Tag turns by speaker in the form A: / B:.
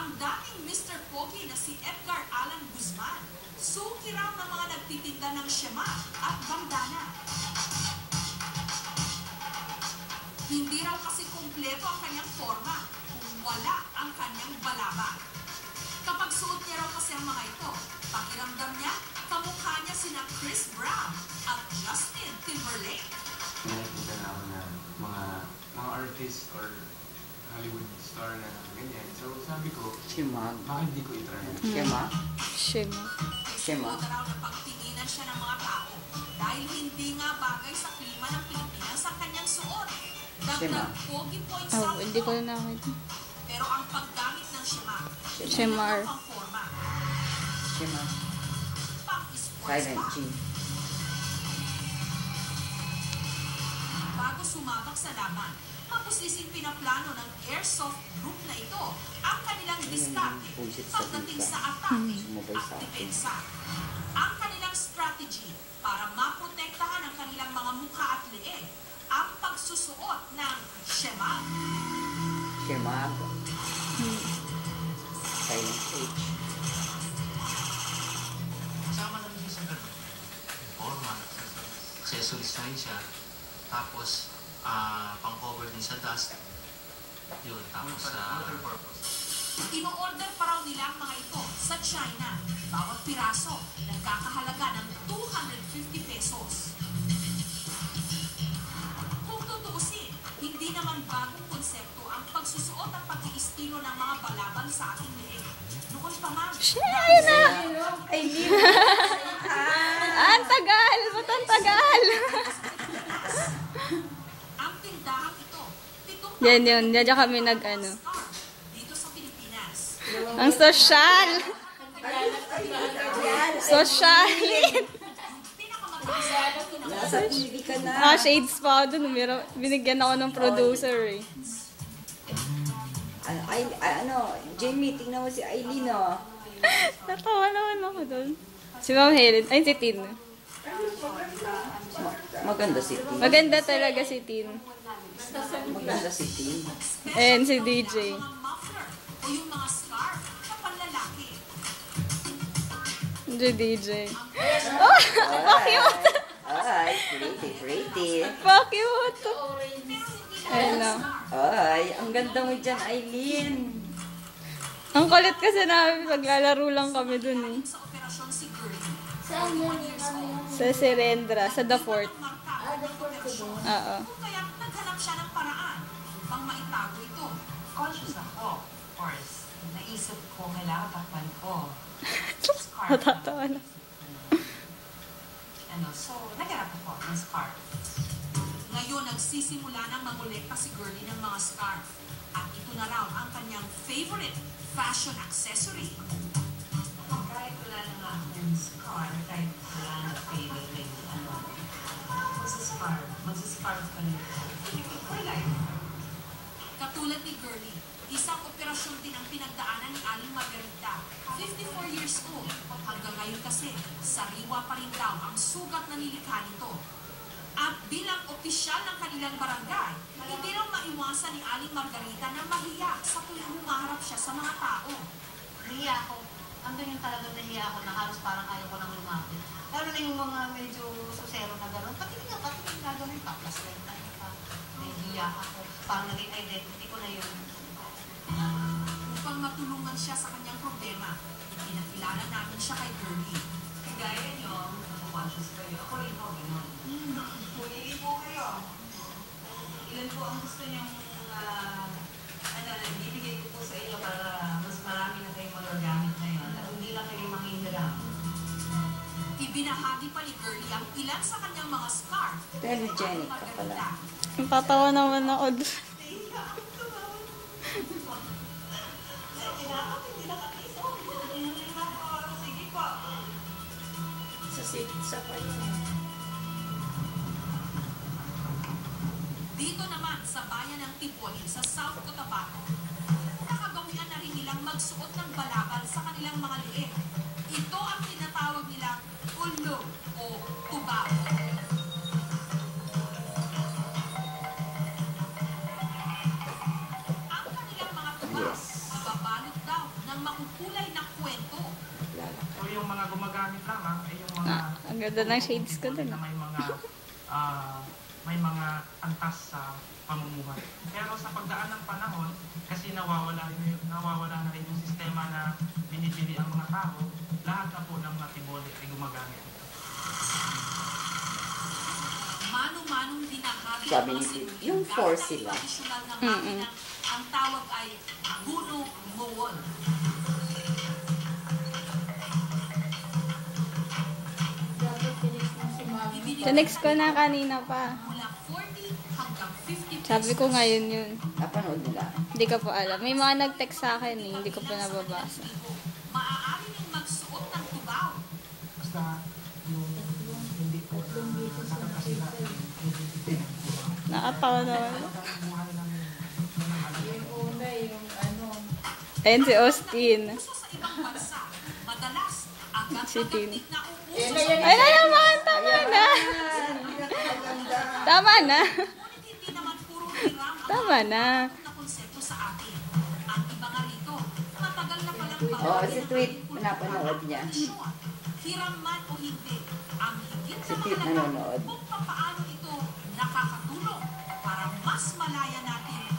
A: Ang dating Mr. Pogi na si Edgar Allan Guzman, suki raw ng mga nagtitinda ng syema at bandana. Hindi raw kasi kumpleto ang kanyang forma kung wala ang kanyang balaba. Kapag suot niya raw kasi ang mga ito, pakiramdam niya, kamukha niya sina Chris Brown at Justin Timberlake.
B: Nakikita na ako na mga artist or Hollywood star na ganyan. So sabi ko,
C: Shema.
B: bakit di ko itry?
C: Shema?
D: Shema.
C: Shema.
A: Ito raw na pagtinginan siya ng mga tao dahil hindi nga bagay sa klima ng Pilipinas ang kanyang suot. Dagdag pogi points
D: Oh, hindi ko na nakita.
A: pero ang paggamit ng syema,
D: Shemar.
A: ang forma,
C: Shema.
A: pang-sports
C: Silent
A: pa.
C: G.
A: Bago sumabak sa laban, mapusising pinaplano ng airsoft group na ito ang kanilang diskarte pagdating sa atake at depensa. Ang kanilang strategy para maprotektahan ang kanilang mga mukha at leeg, ang pagsusuot ng syema.
C: Shema. Silent H.
E: Sama lang siya sa ganun. Forma, accessories na rin siya. Tapos, pang-cover din sa dust. Yun, tapos
A: Ino-order pa raw nila ang mga ito sa China. Bawat piraso nagkakahalaga ng 250 pesos. Kung tutuusin, hindi naman bagong konsepto ang pagsusuot at pag-iistilo ng mga balaban sa ating leeg. Noon pa man,
D: Ayun na! Ang tagal! Ba't ang tagal?
A: ang tindahang ito, 7
D: Yan yun. Diyan kami nag-ano.
A: dito sa Pilipinas.
D: Ang social! Social!
C: Nasa TV ka na.
D: Shades pa ako dun. Binigyan ako ng producer eh.
C: Jamie, tingnan mo si Aileen, oh.
D: Natawa naman ako dun. Si Ma'am Helen. Ay, si Tin.
C: Maganda si Tin.
D: Maganda talaga si Tin.
C: Maganda si Tin.
D: And si DJ.
A: Mga muffler o yung mga scarf na panlalaki.
D: Si DJ. Oh! Pa-cute!
C: Ay, pretty.
D: Pa-cute! Ayun na.
C: Ay, ang ganda mo dyan, Aileen.
D: Ang kulit kasi namin. Paglalaro lang kami dun eh.
A: Sa operasyon si Girlie,
F: Saan mo yung
D: Sa Serendra. Sa The Fort. Oo.
A: kung kaya naghanap siya ng paraan upang maitago ito.
G: Conscious ako. Of course, naisip ko kailangan takpan ko.
D: Natatawa na.
G: So, naghanap ako ng scarf.
A: Ngayon, nagsisimula ng mangolekta si Girlie ng mga scarf. At ito na raw ang kanyang favorite fashion accessory.
G: Kahit wala na nga akong scarf, kahit wala na favorite, magsascarf ka rin. For life.
A: Katulad ni Girlie, isang operasyon din ang pinagdaanan ni Aling Margarita, 54 years old. Hanggang ngayon kasi, sariwa pa rin daw ang sugat na nilikha nito. At bilang opisyal ng kanilang barangay, hindi raw maiwasan ni Aling Margarita na mahiya sa tuwing humaharap siya sa mga tao.
G: Nahiya ako. Andun yung talagang nahiya ako na halos parang ayaw ko nang lumapit. Lalo na yung mga medyo susero na gano'n. Patingin na gano'n yung tapos rin. Nahiya ako. Parang naging identity ko na yun.
A: Upang matulungan siya sa kanyang problema, pinakilala namin siya kay Girlie.
G: Gaya nyo, conscious kayo. Ako rin po, gano'n. Pumili po kayo. Ilan po ang gusto nyong ibibigay ko po sa inyo para mas marami na kayong magagamit ngayon at hindi lang kayo manghihiram.
A: Ibinahagi pa ni Girlie ang ilan sa kanyang mga scarf.
C: Telegenic ka pala.
D: Natatawa naman ako dun.
G: Sige po.
C: Sa kanya.
A: Dito naman sa bayan ng Tipoli sa South Cotabato, nakagawian na rin nilang magsuot ng balabal sa kanilang mga liig. Ito ang tinatawag nilang ulo o tubao. Ang kanilang mga tubao, mababalot daw makukulay na kwento.
H: So yung mga gumagamit lamang ay yung mga
D: Ang ganda ng shades ko dun.
H: na may mga antas sa pamumuhay. Pero sa pagdaan ng panahon, kasi nawawala na rin yung sistema na binibili ang mga tao, lahat na po ng mga tiboli ay gumagamit.
A: Mano-manong dinahati
C: Sabi
A: ang mga
C: ni Pete,
A: sinulit
C: yung
A: gamit
C: four
A: ang
C: sila.
A: tradisyonal na makina. Ang tawag ay Guno Mowol.
D: Tinext ko na kanina pa.
A: Mula 40 hanggang 50
D: Sabi ko ngayon yun.
C: Napanood nila.
D: Hindi ko po alam. May mga nag-text sa akin eh. Hindi ko pa nababasa.
A: Maaari ning magsuot ng tubaw.
H: Basta yung hindi po nakakasila, hindi
D: Nakatawa naman.
H: ang buhay ng
D: Ayun si Austin.
A: Uso sa ibang bansa, madalas agad
D: Si Tin.
A: pagdating na uuso
D: Ay na naman! Tama na! Tama na!
A: Ngunit hindi naman puro hiram ang
D: Tama na.
A: na konsepto sa atin. Ang iba nga rito, matagal na palang
C: Oo, si Tweet, napanood niya.
A: Hiram man o hindi, ang higit
C: Si
A: na
C: Tweet
A: mahalaga
C: nanonood.
A: kung paano ito nakakatulong para mas malaya natin